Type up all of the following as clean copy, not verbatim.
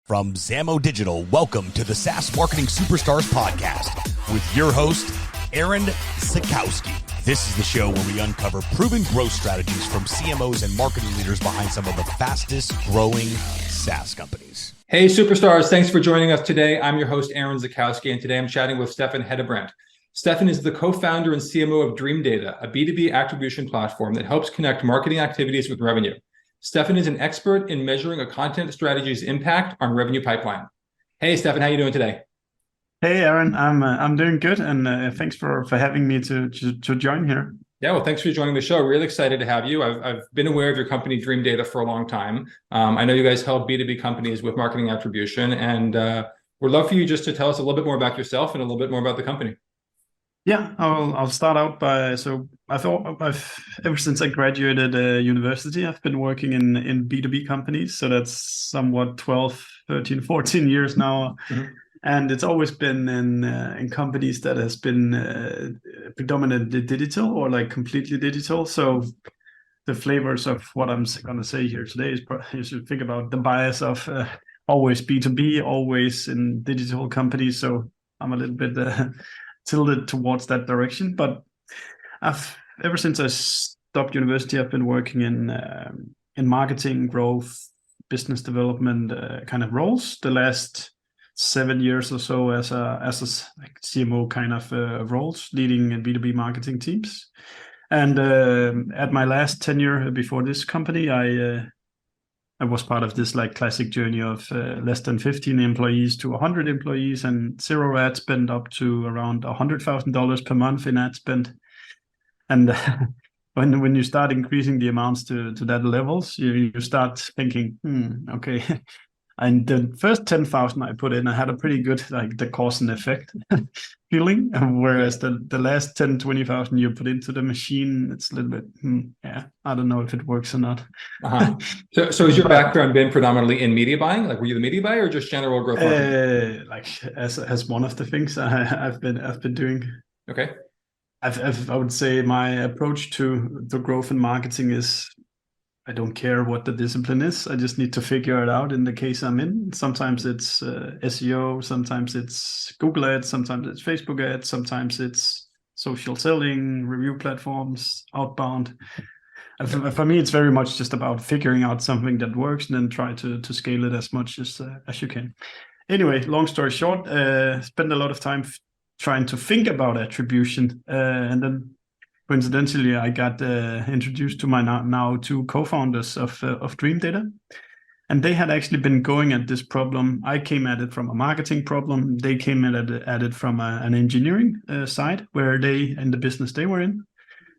From Zamo Digital, welcome to the SaaS Marketing Superstars podcast with your host, Aaron Zakowski. This is the show where we uncover proven growth strategies from CMOs and marketing leaders behind some of the fastest growing SaaS companies. Hey, superstars. Thanks for joining us today. I'm your host, Aaron Zakowski, and today I'm chatting with Steffen Hedebrandt. Steffen is the co-founder and CMO of Dream Data, a B2B attribution platform that helps connect marketing activities with revenue. Steffen is an expert in measuring a content strategy's impact on revenue pipeline. Hey, Steffen, how are you doing today? Hey, Aaron, I'm doing good, and thanks for having me to join here. Yeah, well, thanks for joining the show. Really excited to have you. I've been aware of your company, Dream Data, for a long time. I know you guys help B2B companies with marketing attribution, and we'd love for you just to tell us a little bit more about yourself and a little bit more about the company. Yeah, I'll start out by, so ever since I graduated university, I've been working in B2B companies. So that's somewhat 12, 13, 14 years now. Mm-hmm. And it's always been in companies that has been predominantly digital or like completely digital. So the flavors of what I'm going to say here today is you should think about the bias of always B2B, always in digital companies. So I'm a little bit tilted towards that direction. But ever since I stopped university, I've been working in marketing, growth, business development kind of roles. The last 7 years or so as a like CMO kind of roles, leading B2B marketing teams. And at my last tenure before this company, I was part of this like classic journey of less than 15 employees to 100 employees and zero ad spend up to around $100,000 per month in ad spend. And when you start increasing the amounts to that levels, you start thinking, okay. And the first 10,000 I put in, I had a pretty good, like the cause and effect feeling. Whereas the last 10, 20,000 you put into the machine, it's a little bit, I don't know if it works or not. Uh-huh. So has your background been predominantly in media buying? Like, were you the media buyer or just general growth marketing? Like as one of the things I've been doing. Okay. I would say my approach to the growth and marketing is, I don't care what the discipline is. I just need to figure it out in the case I'm in. Sometimes it's SEO, sometimes it's Google ads, sometimes it's Facebook ads, sometimes it's social selling, review platforms, outbound. For me, it's very much just about figuring out something that works and then try to scale it as much as you can. Anyway, long story short, spend a lot of time trying to think about attribution, and then coincidentally, I got introduced to my now two co-founders of Dream Data, and they had actually been going at this problem. I came at it from a marketing problem. They came at it from an engineering side, where in the business they were in.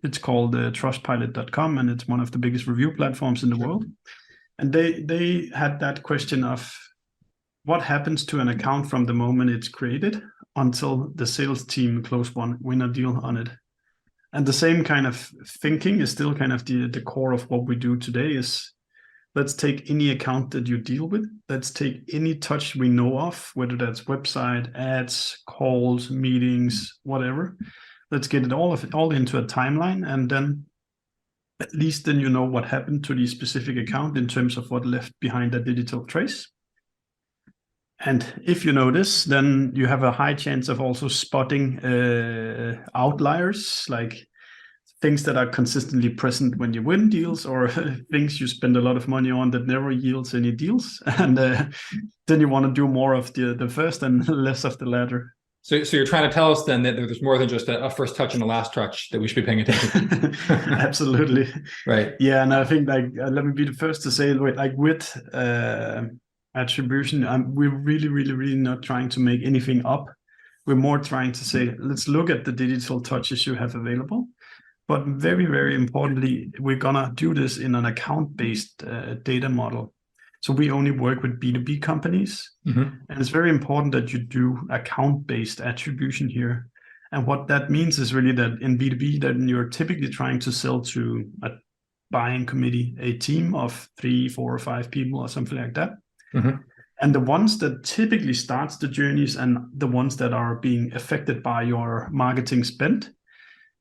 It's called trustpilot.com, and it's one of the biggest review platforms in the world. And they had that question of what happens to an account from the moment it's created until the sales team win a deal on it. And the same kind of thinking is still kind of the core of what we do today is, let's take any account that you deal with. Let's take any touch we know of, whether that's website, ads, calls, meetings, whatever. Let's get it all into a timeline. And then at least then you know what happened to the specific account in terms of what left behind a digital trace. And if you know this, then you have a high chance of also spotting outliers, like things that are consistently present when you win deals, or things you spend a lot of money on that never yields any deals. And then you want to do more of the first and less of the latter. So you're trying to tell us then that there's more than just a first touch and a last touch that we should be paying attention to. Absolutely. Right. Yeah, and I think like let me be the first to say, like with attribution, we're really, really, really not trying to make anything up. We're more trying to say, let's look at the digital touches you have available. But very, very importantly, we're going to do this in an account-based data model. So we only work with B2B companies. Mm-hmm. And it's very important that you do account-based attribution here. And what that means is really that in B2B, then you're typically trying to sell to a buying committee, a team of 3, 4, or 5 people or something like that. Mm-hmm. And the ones that typically starts the journeys and the ones that are being affected by your marketing spend,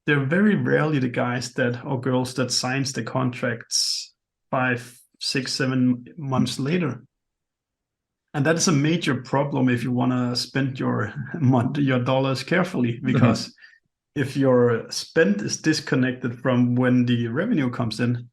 they're very rarely the guys or girls that signs the contracts 5, 6, 7 months later. And that is a major problem if you want to spend your dollars carefully, because if your spend is disconnected from when the revenue comes in,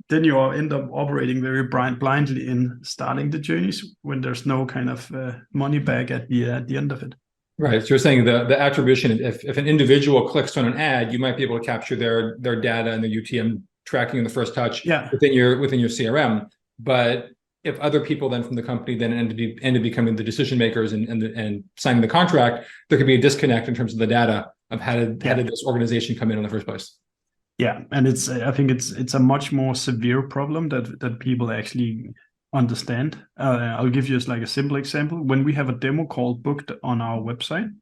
then you end up operating very blindly in starting the journeys when there's no kind of money back at the end of it. Right. So you're saying the attribution, if an individual clicks on an ad, you might be able to capture their data and the UTM tracking in the first touch within your CRM. But if other people then from the company then end up becoming the decision makers and signing the contract, there could be a disconnect in terms of the data of how did this organization come in the first place. Yeah, and I think it's a much more severe problem that people actually understand. I'll give you like a simple example. When we have a demo call booked on our website,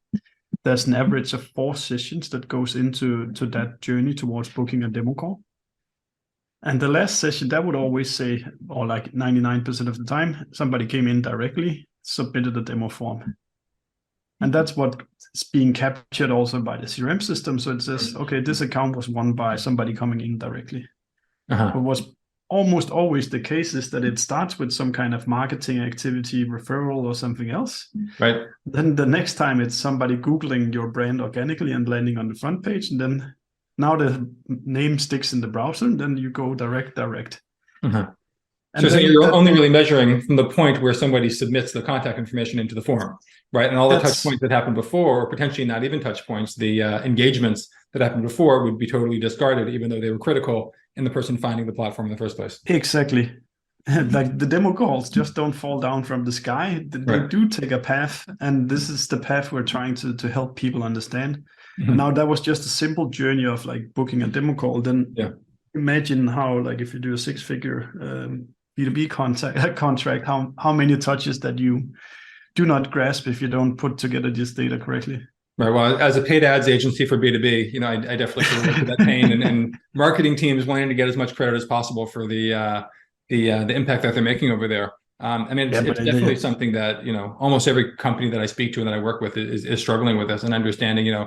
there's an average of 4 sessions that goes into that journey towards booking a demo call. And the last session, that would always say, or like 99% of the time, somebody came in directly, submitted a demo form. And that's what's being captured also by the CRM system. So it says, okay, this account was won by somebody coming in directly. But what's almost always the case is that it starts with some kind of marketing activity, referral or something else. Right. Then the next time it's somebody Googling your brand organically and landing on the front page. And then now the name sticks in the browser, and then you go direct. So you're only really measuring from the point where somebody submits the contact information into the form, right? And all the touch points that happened before, or potentially not even touch points, the engagements that happened before would be totally discarded, even though they were critical in the person finding the platform in the first place. Exactly. Like the demo calls just don't fall down from the sky. They do take a path, and this is the path we're trying to help people understand. Now that was just a simple journey of like booking a demo call. Then imagine how, like, if you do a 6-figure B2B contract, how many touches that you do not grasp if you don't put together this data correctly. Right. Well, as a paid ads agency for B2B, I definitely can relate to that pain, and marketing teams wanting to get as much credit as possible for the impact that they're making over there. It's definitely something that almost every company that I speak to and that I work with is struggling with this, and understanding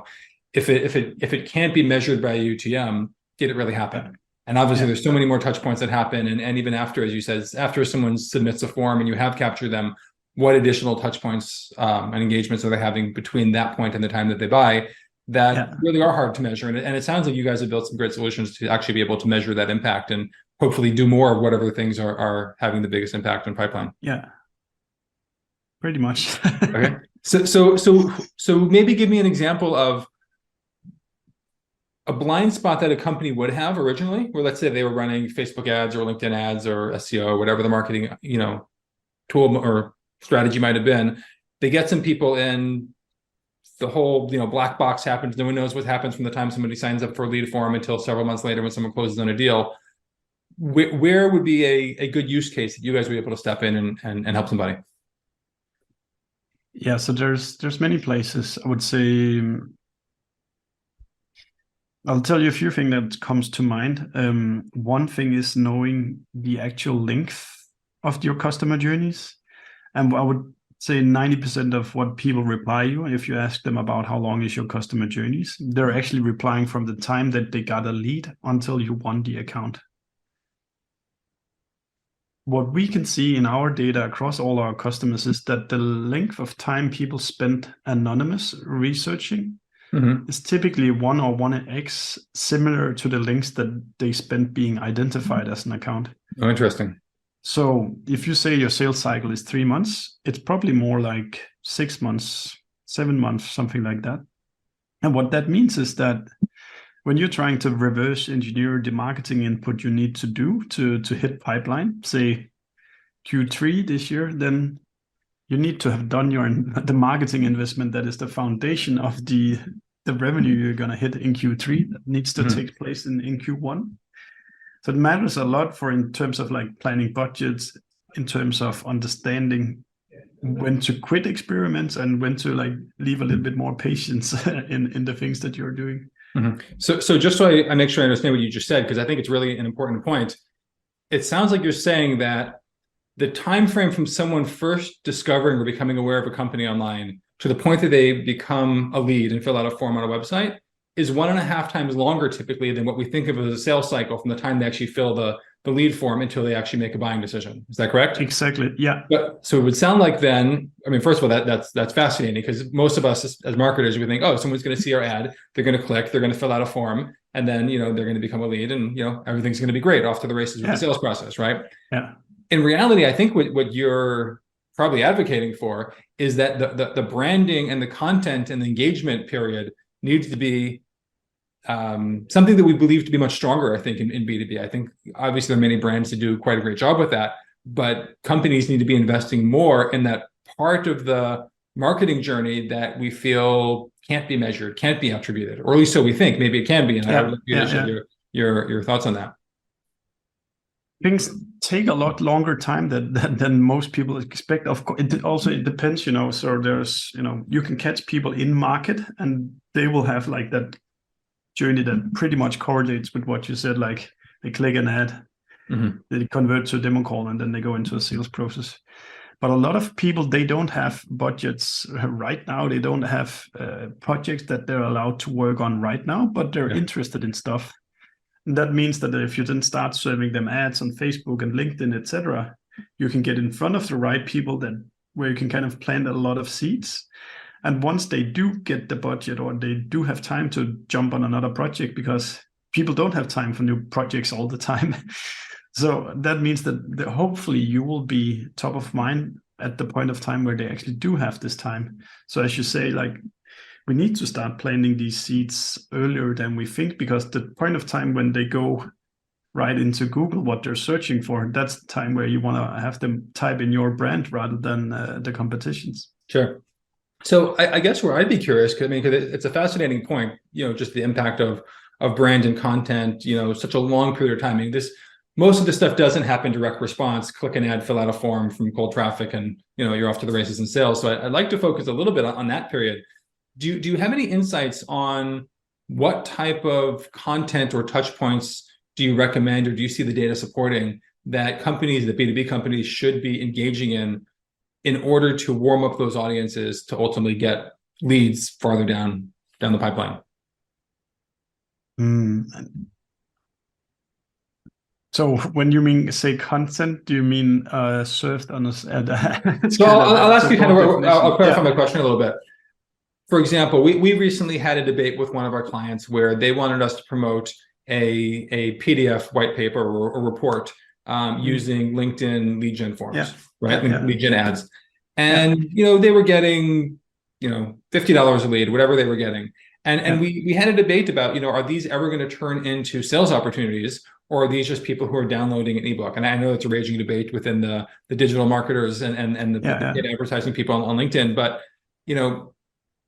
if it can't be measured by UTM, did it really happen? And obviously, there's so many more touch points that happen, and even after, as you said, after someone submits a form and you have captured them, what additional touch points and engagements are they having between that point and the time that they buy that really are hard to measure? And it sounds like you guys have built some great solutions to actually be able to measure that impact and hopefully do more of whatever things are having the biggest impact on pipeline. Yeah, pretty much. Okay. So maybe give me an example of a blind spot that a company would have originally, where let's say they were running Facebook ads or LinkedIn ads or SEO or whatever the marketing, tool or strategy might have been. They get some people in, the whole, black box happens. No one knows what happens from the time somebody signs up for a lead form until several months later when someone closes on a deal. Where would be a good use case that you guys would be able to step in and help somebody? Yeah, so there's many places. I would say, I'll tell you a few things that comes to mind. One thing is knowing the actual length of your customer journeys. And I would say 90% of what people reply you, if you ask them about how long is your customer journeys, they're actually replying from the time that they got a lead until you won the account. What we can see in our data across all our customers is that the length of time people spend anonymous researching is typically 1 or 1x similar to the links that they spend being identified as an account. Oh, interesting. So if you say your sales cycle is 3 months, it's probably more like 6 months, 7 months, something like that. And what that means is that when you're trying to reverse engineer the marketing input you need to do to hit pipeline, say Q3 this year, then you need to have done the marketing investment that is the foundation of the revenue you're going to hit in Q3 that needs to take place in Q1. So it matters a lot in terms of like planning budgets, in terms of understanding when to quit experiments and when to like leave a little bit more patience in the things that you're doing. So just so I make sure I understand what you just said, because I think it's really an important point. It sounds like you're saying that the time frame from someone first discovering or becoming aware of a company online to the point that they become a lead and fill out a form on a website is 1.5 times longer typically than what we think of as a sales cycle from the time they actually fill the the lead form until they actually make a buying decision. Is that correct? Exactly. Yeah. But so it would sound like then, I mean, first of all, that's fascinating, because most of us as marketers, we think, oh, someone's going to see our ad, they're going to click, they're going to fill out a form, and then, they're going to become a lead, and, everything's going to be great, off to the races with the sales process, right? Yeah. In reality, I think what you're probably advocating for is that the branding and the content and the engagement period needs to be something that we believe to be much stronger, I think, in B2B. I think obviously there are many brands that do quite a great job with that, but companies need to be investing more in that part of the marketing journey that we feel can't be measured, can't be attributed, or at least so we think. Maybe it can be. And I would like you to share your thoughts on that. Things take a lot longer time than most people expect. Of course, it depends, So there's, you can catch people in market, and they will have like that journey that pretty much correlates with what you said. Like they click an ad, they convert to a demo call, and then they go into a sales process. But a lot of people, they don't have budgets right now. They don't have projects that they're allowed to work on right now, but they're interested in stuff. And that means that if you then start serving them ads on Facebook and LinkedIn, etc., you can get in front of the right people where you can kind of plant a lot of seeds. And once they do get the budget, or they do have time to jump on another project, because people don't have time for new projects all the time. So that means that hopefully you will be top of mind at the point of time where they actually do have this time. So as you say, like, we need to start planting these seeds earlier than we think, because the point of time when they go right into Google what they're searching for, that's the time where you want to have them type in your brand rather than the competition's. Sure. So I guess where I'd be curious, because it's a fascinating point, just the impact of brand and content, such a long period of time. Most of this stuff doesn't happen direct response, click an ad, fill out a form from cold traffic, and you're off to the races in sales. So I'd like to focus a little bit on that period. Do you have any insights on what type of content or touch points do you recommend, or do you see the data supporting that B2B companies should be engaging in order to warm up those audiences to ultimately get leads farther down the pipeline? So when you say content, do you mean served on us? So I'll ask you I'll clarify my question a little bit. For example, we recently had a debate with one of our clients where they wanted us to promote a PDF white paper or report using LinkedIn lead gen forms, right? Lead gen ads. And, they were getting, $50 a lead, whatever they were getting. And we had a debate about, are these ever going to turn into sales opportunities, or are these just people who are downloading an ebook? And I know it's a raging debate within the digital marketers and the paid advertising people on LinkedIn. But,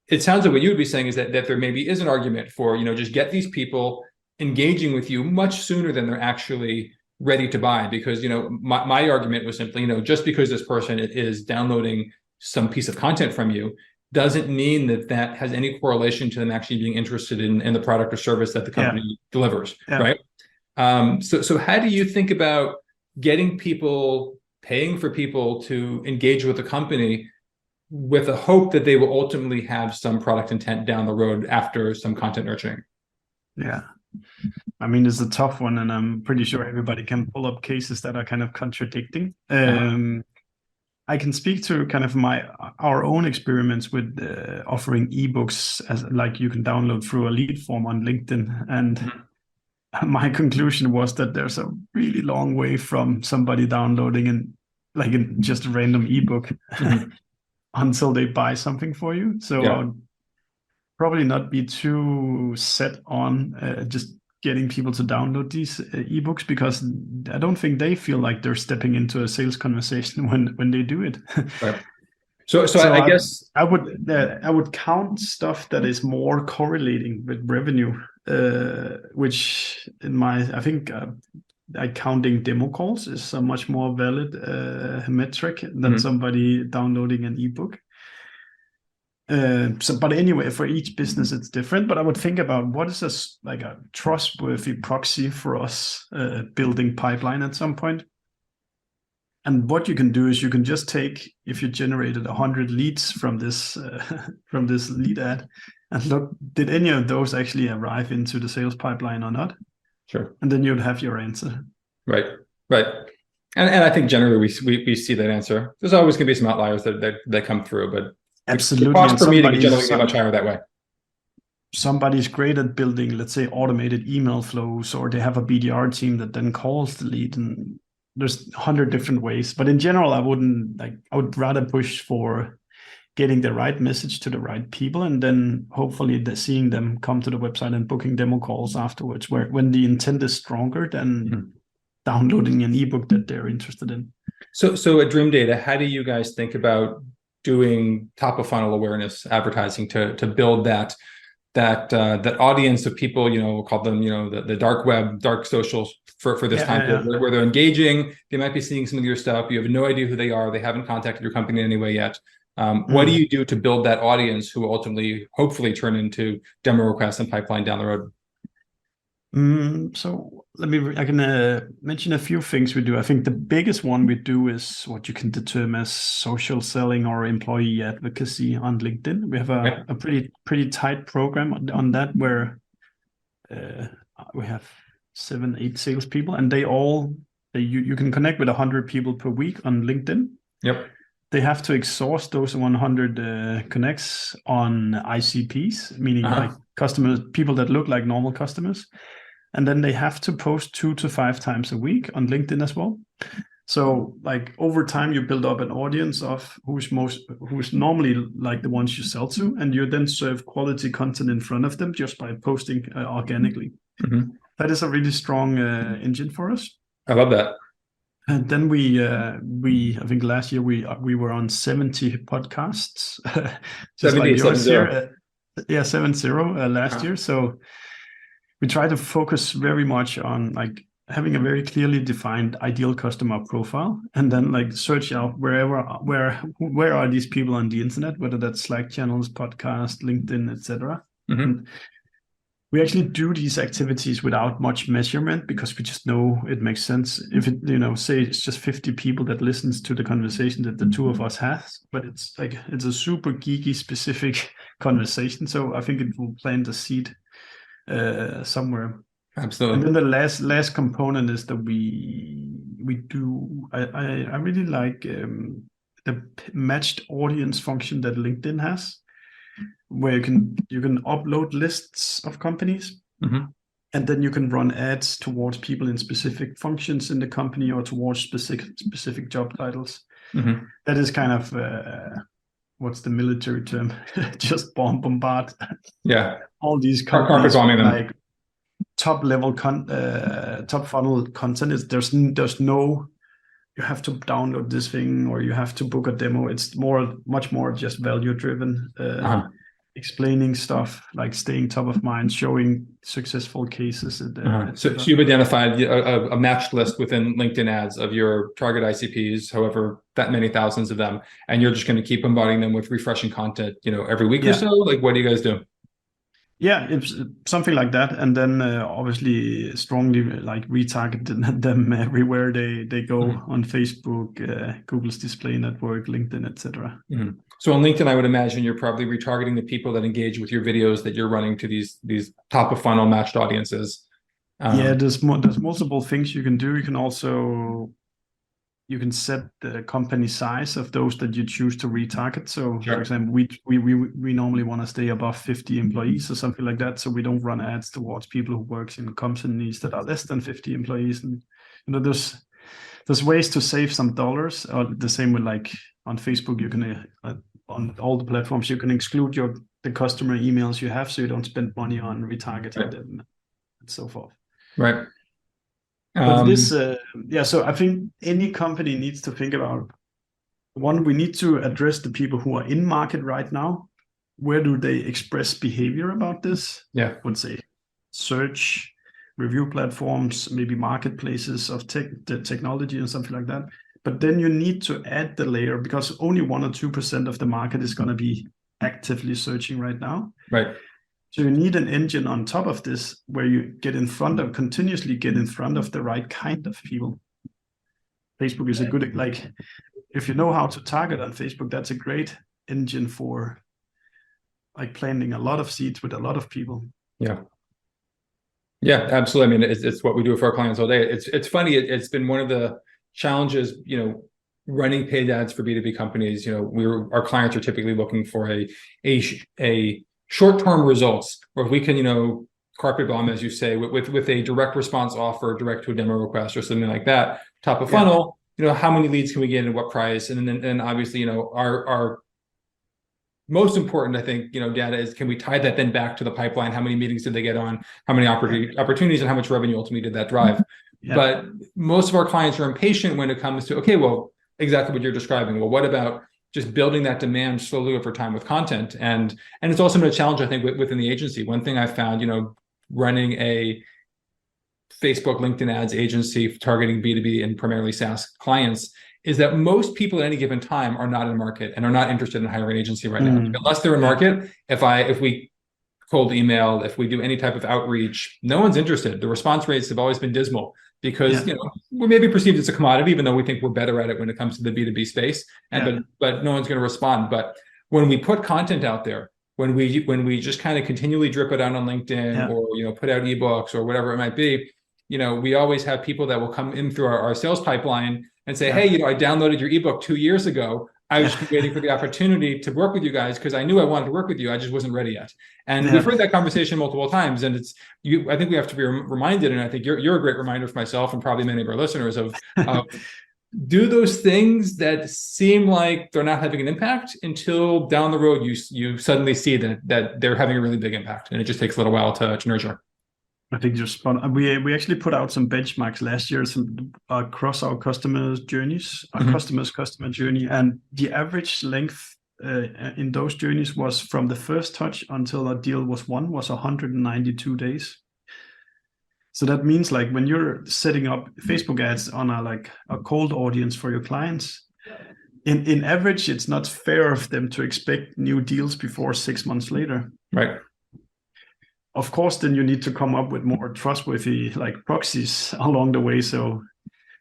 it sounds like what you would be saying is that there maybe is an argument for, just get these people engaging with you much sooner than they're actually ready to buy. Because, my argument was simply, just because this person is downloading some piece of content from you doesn't mean that has any correlation to them actually being interested in the product or service that the company delivers, right? So how do you think about getting people, paying for people to engage with the company with a hope that they will ultimately have some product intent down the road after some content nurturing? Yeah. It's a tough one, and I'm pretty sure everybody can pull up cases that are kind of contradicting. I can speak to kind of our own experiments with offering ebooks as like you can download through a lead form on LinkedIn. And my conclusion was that there's a really long way from somebody downloading just a random ebook until they buy something for you. So I would probably not be too set on just getting people to download these ebooks, because I don't think they feel like they're stepping into a sales conversation when they do it. Right. So I guess I would count stuff that is more correlating with revenue, which I think counting demo calls is a much more valid metric than somebody downloading an ebook. But anyway, for each business it's different. But I would think about what is a trustworthy proxy for us building pipeline at some point. And what you can do is you can just take, if you generated 100 leads from this lead ad, and look, did any of those actually arrive into the sales pipeline or not? Sure. And then you'd have your answer. Right. Right. And I think generally we see that answer. There's always going to be some outliers that come through, but Absolutely. the cost per meeting is generally Somebody's much higher that way. somebody's great at building, let's say, automated email flows, or they have a BDR team that then calls the lead, and there's 100 different ways. But in general, I would rather push for getting the right message to the right people, and then hopefully seeing them come to the website and booking demo calls afterwards, when the intent is stronger than downloading an ebook that they're interested in. So at Dream Data, how do you guys think about doing top of funnel awareness advertising to build that audience of people, we'll call them, the dark web, dark socials for this time period, where they're engaging, they might be seeing some of your stuff, you have no idea who they are, they haven't contacted your company in any way yet. What do you do to build that audience who ultimately, hopefully, turn into demo requests and pipeline down the road? So I can mention a few things we do. I think the biggest one we do is what you can determine as social selling or employee advocacy on LinkedIn. We have a pretty tight program on that, where we have 7-8 salespeople, and you can connect with 100 people per week on LinkedIn. Yep. They have to exhaust those 100 connects on ICPs, meaning like customers, people that look like normal customers. And then they have to post 2 to 5 times a week on LinkedIn as well. So like over time, you build up an audience of who's normally like the ones you sell to, and you then serve quality content in front of them just by posting organically. That is a really strong engine for us. I love that. And then I think last year we were on 70 podcasts. Just 70, like yours 70. Here. 70 last year. So we try to focus very much on like having a very clearly defined ideal customer profile, and then like search out where are these people on the internet, whether that's Slack channels, podcast, LinkedIn, etc. We actually do these activities without much measurement, because we just know it makes sense. If it, say it's just 50 people that listens to the conversation that the two of us has, but it's a super geeky specific conversation. So I think it will plant a seed somewhere. Absolutely. And then the last component is that we do. I really like the matched audience function that LinkedIn has, where you can upload lists of companies, and then you can run ads towards people in specific functions in the company or towards specific job titles. That is kind of what's the military term? Just bombard. Yeah. All these companies like top level top funnel content is there's no you have to download this thing or you have to book a demo. It's much more just value driven, explaining stuff, like staying top of mind, showing successful cases. So you've identified a matched list within LinkedIn ads of your target ICPs, however that many thousands of them, and you're just going to keep bombarding them with refreshing content, every week or so. Like, what do you guys do? Yeah, it's something like that, and then obviously strongly like retarget them everywhere they go on Facebook, Google's display network, LinkedIn, etc. So on LinkedIn, I would imagine you're probably retargeting the people that engage with your videos that you're running to these top of funnel matched audiences. There's multiple things you can do. You can set the company size of those that you choose to retarget. So, for example, we normally want to stay above 50 employees or something like that. So we don't run ads towards people who works in companies that are less than 50 employees. And there's ways to save some dollars. Or the same with like on Facebook, you can on all the platforms you can exclude the customer emails you have, so you don't spend money on retargeting them and so forth. Right. But so I think any company needs to think about, one, we need to address the people who are in market right now. Where do they express behavior about this? Yeah. I would say search, review platforms, maybe marketplaces of the technology and something like that. But then you need to add the layer, because only 1 or 2% of the market is going to be actively searching right now. Right. So you need an engine on top of this where you continuously get in front of the right kind of people. Facebook is a good, like, if you know how to target on Facebook, that's a great engine for like planting a lot of seeds with a lot of people. Yeah. Yeah, absolutely. I mean, it's what we do for our clients all day. It's funny. It's been one of the challenges, running paid ads for B2B companies. Our clients are typically looking for a short-term results, where if we can, carpet bomb, as you say, with a direct response offer, direct to a demo request or something like that, top of funnel, how many leads can we get and what price? And then obviously, our most important, I think, data is, can we tie that then back to the pipeline? How many meetings did they get on? How many opportunities and how much revenue ultimately did that drive? Yeah. But most of our clients are impatient when it comes to, okay, well, exactly what you're describing. Well, what about just building that demand slowly over time with content? And it's also been a challenge, I think, within the agency. One thing I found, running a Facebook, LinkedIn ads agency targeting B2B and primarily SaaS clients, is that most people at any given time are not in market and are not interested in hiring an agency right now. Unless they're in market, if we cold email, if we do any type of outreach, no one's interested. The response rates have always been dismal because we're maybe perceived as a commodity, even though we think we're better at it when it comes to the B2B space. But no one's going to respond. But when we put content out there, when we just kind of continually drip it out on LinkedIn or put out ebooks or whatever it might be, we always have people that will come in through our sales pipeline and say, hey, I downloaded your ebook 2 years ago. I was waiting for the opportunity to work with you guys because I knew I wanted to work with you. I just wasn't ready yet. And we've heard that conversation multiple times. And I think we have to be reminded, and I think you're a great reminder for myself and probably many of our listeners of do those things that seem like they're not having an impact until down the road you suddenly see that they're having a really big impact. And it just takes a little while to nurture. I think you're spot on. We actually put out some benchmarks last year across our customers' journeys, our customers' customer journey, and the average length in those journeys was from the first touch until a deal was won was 192 days. So that means, like, when you're setting up Facebook ads on a cold audience for your clients, in average, it's not fair of them to expect new deals before 6 months later. Right. Of course, then you need to come up with more trustworthy proxies along the way, so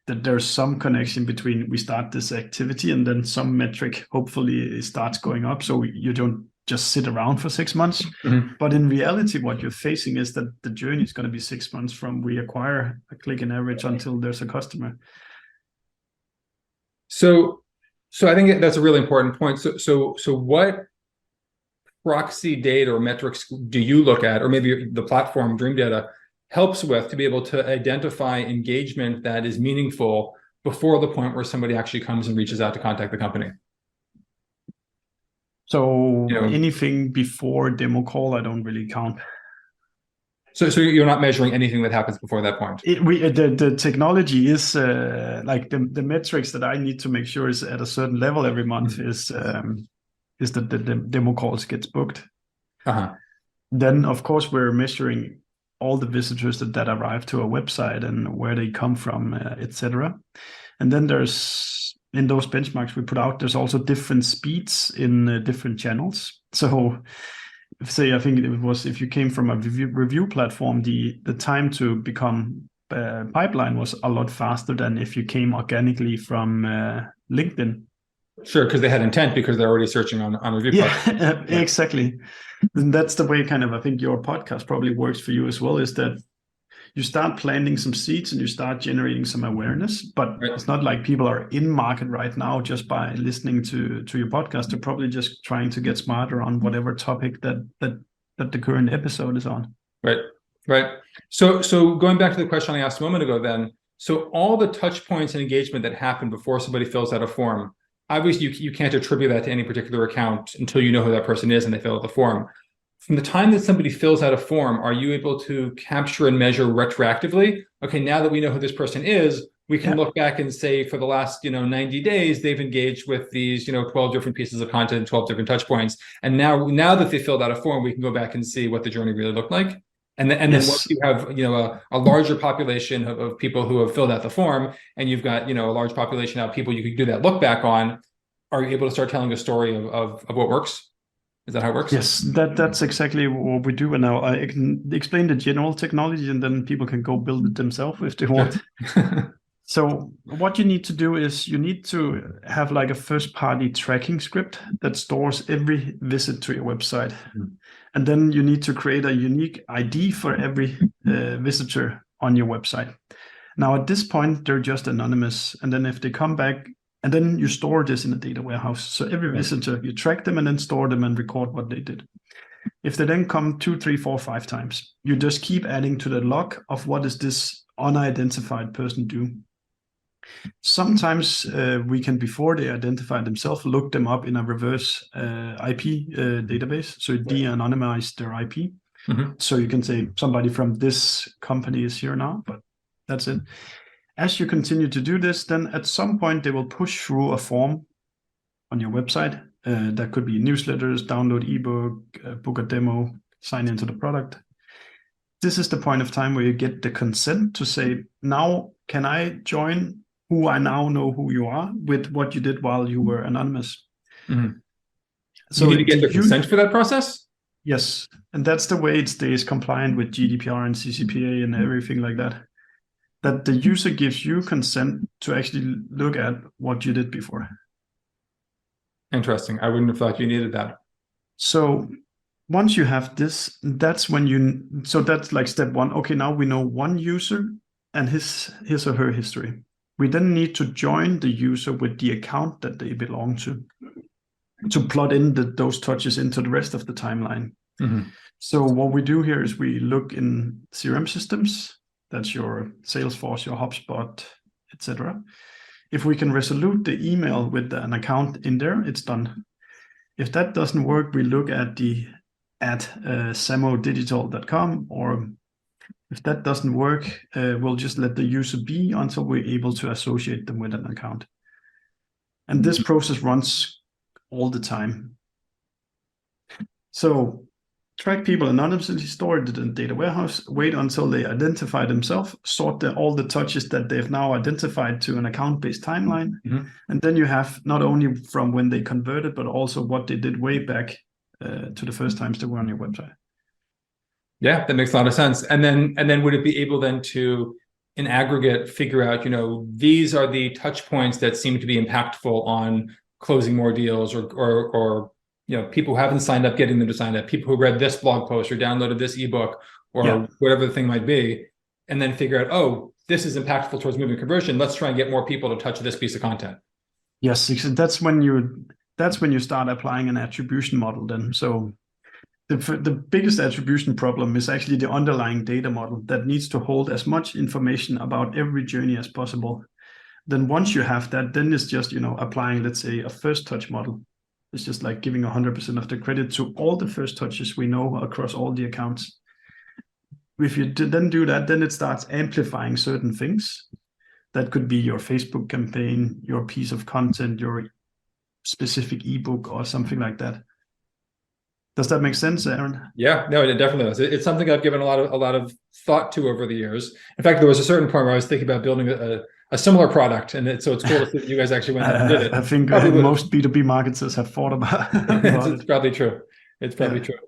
that there's some connection between we start this activity and then some metric hopefully starts going up, so you don't just sit around for 6 months. But in reality, what you're facing is that the journey is going to be 6 months from we acquire a click in average until there's a customer. So I think that's a really important point. So what proxy data or metrics do you look at, or maybe the platform Dream Data helps with, to be able to identify engagement that is meaningful before the point where somebody actually comes and reaches out to contact the company? So anything before demo call, I don't really count. So you're not measuring anything that happens before that point? The technology is the metrics that I need to make sure is at a certain level every month is that the demo calls gets booked. Then, of course, we're measuring all the visitors that arrive to our website and where they come from, etc. And then there's, in those benchmarks we put out, there's also different speeds in different channels. So, I think it was, if you came from a review platform, the time to become pipeline was a lot faster than if you came organically from LinkedIn. Sure, because they had intent, because they're already searching on review. Yeah, exactly. And that's the way kind of, I think your podcast probably works for you as well, is that you start planting some seeds and you start generating some awareness, but it's not like people are in market right now just by listening to your podcast. They're probably just trying to get smarter on whatever topic that the current episode is on. Right. So going back to the question I asked a moment ago then, so all the touch points and engagement that happen before somebody fills out a form, obviously you can't attribute that to any particular account until you know who that person is and they fill out the form. From the time that somebody fills out a form, are you able to capture and measure retroactively? Okay, now that we know who this person is, we can look back and say, for the last 90 days, they've engaged with these 12 different pieces of content, 12 different touch points. And now that they filled out a form, we can go back and see what the journey really looked like. And then once you have a larger population of people who have filled out the form, and you've got a large population of people you can do that look back on, are you able to start telling a story of what works? Is that how it works? Yes, that's exactly what we do. And now I can explain the general technology, and then people can go build it themselves if they want. So what you need to do is you need to have like a first-party tracking script that stores every visit to your website. And then you need to create a unique ID for every visitor on your website. Now, at this point, they're just anonymous. And then if they come back, and then you store this in a data warehouse. So every visitor, you track them and then store them and record what they did. If they then come 2, 3, 4, 5 times, you just keep adding to the log of what is this unidentified person do. Sometimes we can, before they identify themselves, look them up in a reverse IP database. So de-anonymize their IP. So you can say somebody from this company is here now, but that's it. As you continue to do this, then at some point they will push through a form on your website. That could be newsletters, download ebook, book a demo, sign into the product. This is the point of time where you get the consent to say, now can I join who I now know who you are with what you did while you were anonymous. So you need to get the consent for that process? Yes. And that's the way it stays compliant with GDPR and CCPA and everything like that. That the user gives you consent to actually look at what you did before. Interesting. I wouldn't have thought you needed that. So once you have this, that's when so that's like step one. Okay, now we know one user and his or her history. We then need to join the user with the account that they belong to plot in those touches into the rest of the timeline. So what we do here is we look in CRM systems. That's your Salesforce, your HubSpot, etc. If we can resolute the email with an account in there, it's done. If that doesn't work, we look at samodigital.com, or if that doesn't work, we'll just let the user be until we're able to associate them with an account. And this process runs all the time. So track people anonymously, store it in data warehouse, wait until they identify themselves, sort all the touches that they've now identified to an account-based timeline. And then you have not only from when they converted, but also what they did way back to the first times they were on your website. Yeah, that makes a lot of sense. And then would it be able then to, in aggregate, figure out, these are the touch points that seem to be impactful on closing more deals, or people who haven't signed up, getting them to sign up, people who read this blog post or downloaded this ebook or whatever the thing might be, and then figure out, oh, this is impactful towards moving conversion. Let's try and get more people to touch this piece of content. Yes, that's when you start applying an attribution model then. So the biggest attribution problem is actually the underlying data model that needs to hold as much information about every journey as possible. Then once you have that, then it's just, applying, let's say, a first touch model. It's just like giving 100% of the credit to all the first touches we know across all the accounts. If you then do that, then it starts amplifying certain things. That could be your Facebook campaign, your piece of content, your specific ebook, or something like that. Does that make sense, Aaron? Yeah, no, it definitely does. It's something I've given a lot of thought to over the years. In fact, there was a certain point where I was thinking about building a similar product, and so it's cool to see that you guys actually went out and did it. I think most B2B marketers have thought about it's probably true. It's probably true.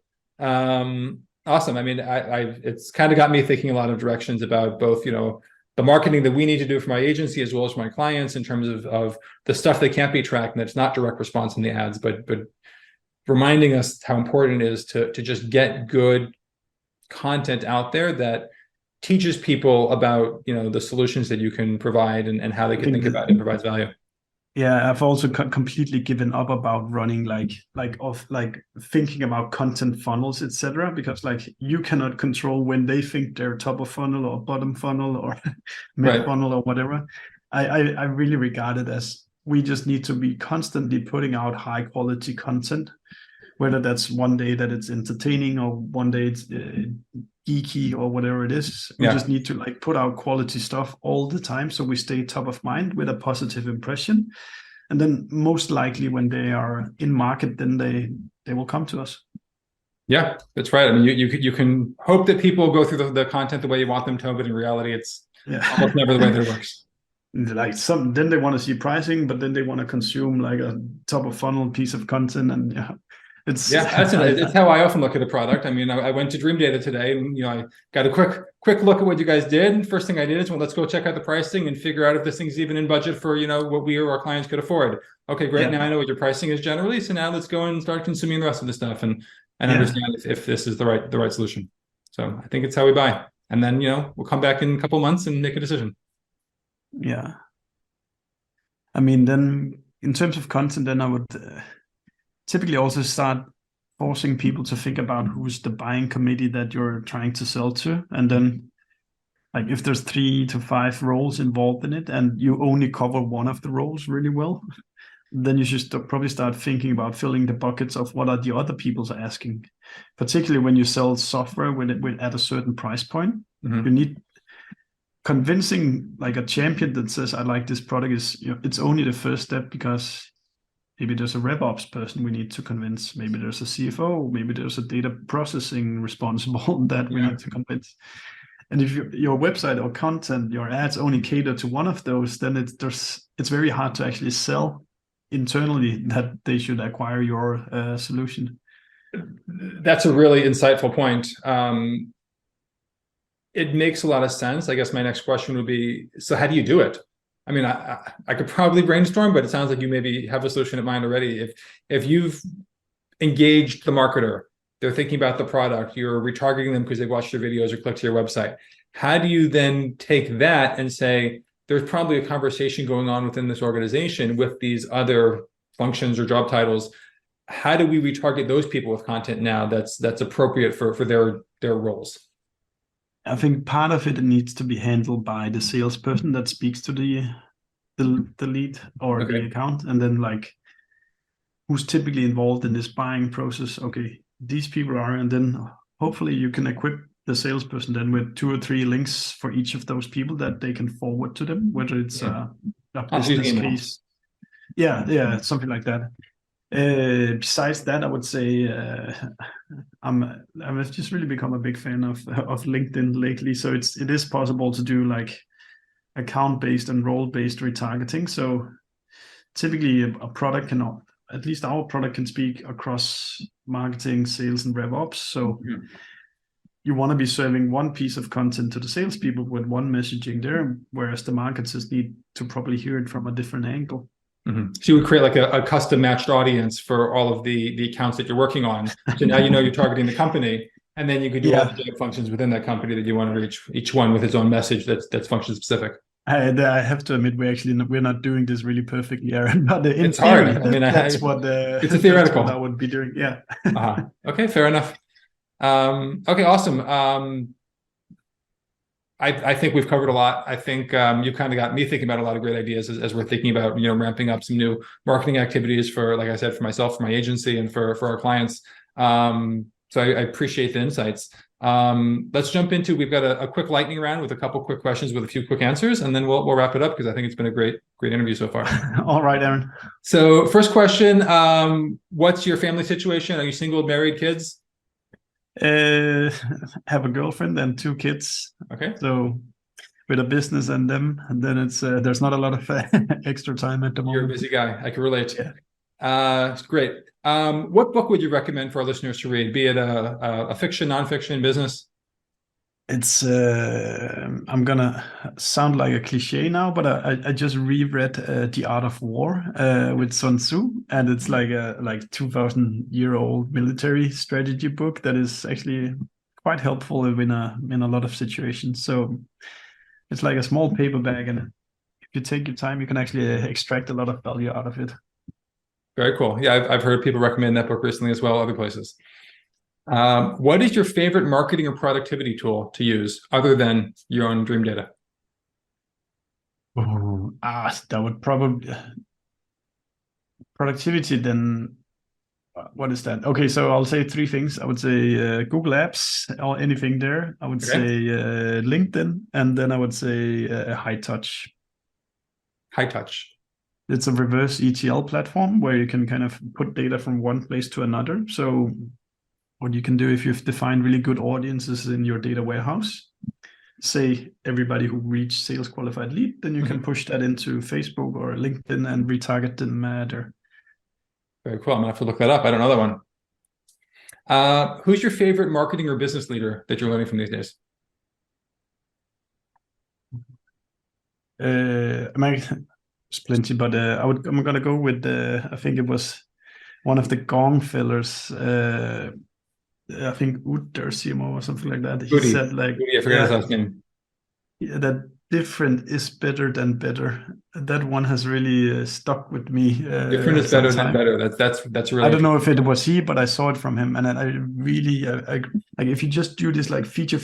Awesome. I mean, it's kind of got me thinking a lot of directions about both, the marketing that we need to do for my agency as well as for my clients in terms of the stuff that can't be tracked and that's not direct response in the ads, but reminding us how important it is to just get good content out there that teaches people about the solutions that you can provide and how they can think about it and provides value. Yeah, I've also completely given up about running like thinking about content funnels, etc. Because you cannot control when they think they're top of funnel or bottom funnel or mid funnel or whatever. I really regard it as we just need to be constantly putting out high quality content, whether that's one day that it's entertaining or one day it's geeky or whatever it is. We just need to put out quality stuff all the time so we stay top of mind with a positive impression. And then most likely when they are in market, then they will come to us. Yeah, that's right. I mean, you can hope that people go through the content the way you want them to, but in reality, it's almost never the way that it works. Then they want to see pricing, but then they want to consume a top of funnel piece of content, and It's it's how I often look at a product. I mean, I went to Dream Data today, and I got a quick look at what you guys did. And first thing I did is, well, let's go check out the pricing and figure out if this thing's even in budget for what we or our clients could afford. Okay, great. Now I know what your pricing is generally. So now let's go and start consuming the rest of the stuff and understand if this is the right solution. So I think it's how we buy. And then we'll come back in a couple months and make a decision. Yeah. I mean, then in terms of content, then I would typically also start forcing people to think about who's the buying committee that you're trying to sell to. And then like if there's 3 to 5 roles involved in it and you only cover one of the roles really well, then you should probably start thinking about filling the buckets of what are the other people's asking. Particularly when you sell software at a certain price point, you need convincing like a champion that says, I like this product is, it's only the first step, because maybe there's a RevOps person we need to convince. Maybe there's a CFO. Maybe there's a data processing responsible that we need to convince. And if your website or content, your ads only cater to one of those, then it's very hard to actually sell internally that they should acquire your solution. That's a really insightful point. It makes a lot of sense. I guess my next question would be, so how do you do it? I mean, I could probably brainstorm, but it sounds like you maybe have a solution in mind already. If you've engaged the marketer, they're thinking about the product, you're retargeting them because they watched your videos or clicked to your website. How do you then take that and say, there's probably a conversation going on within this organization with these other functions or job titles. How do we retarget those people with content now that's appropriate for their roles? I think part of it needs to be handled by the salesperson that speaks to the lead or the account, and then like who's typically involved in this buying process. Okay, these people are, and then hopefully you can equip the salesperson then with 2 or 3 links for each of those people that they can forward to them, whether it's a business case. Yeah, something like that. Besides that, I would say I've just really become a big fan of LinkedIn lately. So it is possible to do like account-based and role-based retargeting. So typically a product cannot, at least our product can speak across marketing, sales, and RevOps. So you want to be serving one piece of content to the salespeople with one messaging there, whereas the marketers need to probably hear it from a different angle. So you would create like a custom matched audience for all of the accounts that you're working on. So now you're targeting the company, and then you could do all the data functions within that company that you want to reach, each one with its own message that's function specific. I have to admit, we're not doing this really perfectly, Aaron. But in it's theory, hard. I mean, it's a theoretical. What I would be doing. Yeah. Okay, fair enough. Okay, awesome. I think we've covered a lot. I think you kind of got me thinking about a lot of great ideas as we're thinking about ramping up some new marketing activities for, like I said, for myself, for my agency, and for our clients. So I appreciate the insights. Let's jump into, we've got a quick lightning round with a couple quick questions with a few quick answers, and then we'll wrap it up because I think it's been a great interview so far. All right, Aaron. So first question, what's your family situation? Are you single, married, kids? Have a girlfriend and 2 kids. Okay. So with a business and them, and then it's there's not a lot of extra time at the moment. You're a busy guy. I can relate. Yeah. It's great. What book would you recommend for our listeners to read? Be it a fiction, nonfiction, business? It's I'm gonna sound like a cliche now, but I just reread The Art of War with Sun Tzu, and it's like a 2,000-year-old military strategy book that is actually quite helpful in a lot of situations. So it's like a small paper bag, and if you take your time, you can actually extract a lot of value out of it. Very cool. Yeah, I've heard people recommend that book recently as well, other places. What is your favorite marketing or productivity tool to use other than your own Dream Data? That would probably productivity. Then what is that? Okay, so I'll say 3 things. I would say Google Apps or anything there. I would say LinkedIn, and then I would say High Touch. High Touch. It's a reverse ETL platform where you can kind of put data from one place to another. So what you can do if you've defined really good audiences in your data warehouse, say everybody who reached sales qualified lead, then you can push that into Facebook or LinkedIn and retarget them there. Very cool. I'm gonna have to look that up. I don't know that one. Who's your favorite marketing or business leader that you're learning from these days? There's plenty, but I'm gonna go with I think it was one of the Gong fillers. I think Ud, their CMO or something like that. He said like, I forgot his last name. Yeah, that different is better than better. That one has really stuck with me. Different is better than better. That's really. I don't know if it was he, but I saw it from him, and I really like if you just do this like feature,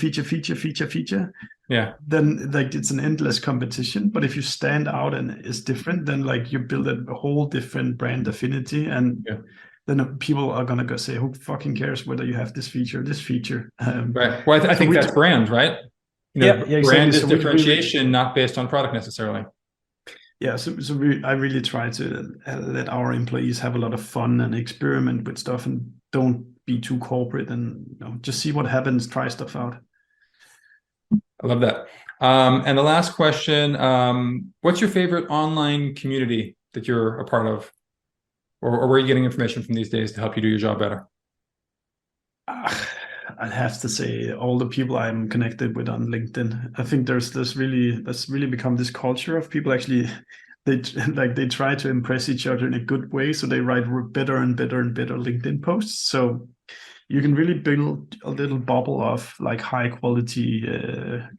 yeah, then like it's an endless competition. But if you stand out and it's different, then like you build a whole different brand affinity, and then people are gonna go say, "Who fucking cares whether you have this feature, right. Well, I think that's brand, right? Exactly. Brand is differentiation, not based on product necessarily. Yeah, I really try to let our employees have a lot of fun and experiment with stuff, and don't be too corporate, and just see what happens, try stuff out. I love that. And the last question, what's your favorite online community that you're a part of, or where are you getting information from these days to help you do your job better? I'd have to say all the people I'm connected with on LinkedIn. I think that's really become this culture of people actually, they try to impress each other in a good way. So they write better and better and better LinkedIn posts. So you can really build a little bubble of like high quality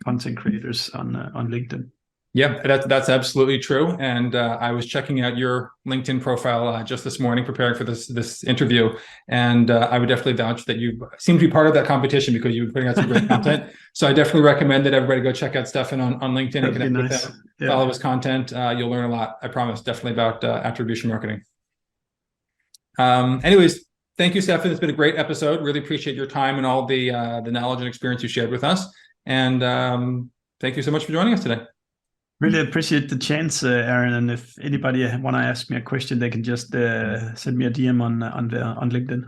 content creators on LinkedIn. Yeah, that's absolutely true. And I was checking out your LinkedIn profile just this morning, preparing for this interview. And I would definitely vouch that you seem to be part of that competition, because you're putting out some great content. So I definitely recommend that everybody go check out Steffen on LinkedIn and connect with him. Yeah. Follow his content. You'll learn a lot, I promise, definitely about attribution marketing. Anyways, thank you, Steffen. It's been a great episode. Really appreciate your time and all the knowledge and experience you shared with us. And thank you so much for joining us today. Really appreciate the chance, Aaron. And if anybody want to ask me a question, they can just send me a DM on LinkedIn.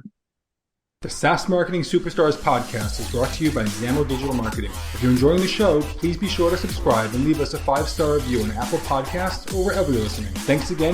The SaaS Marketing Superstars podcast is brought to you by Zamo Digital Marketing. If you're enjoying the show, please be sure to subscribe and leave us a 5-star review on Apple Podcasts or wherever you're listening. Thanks again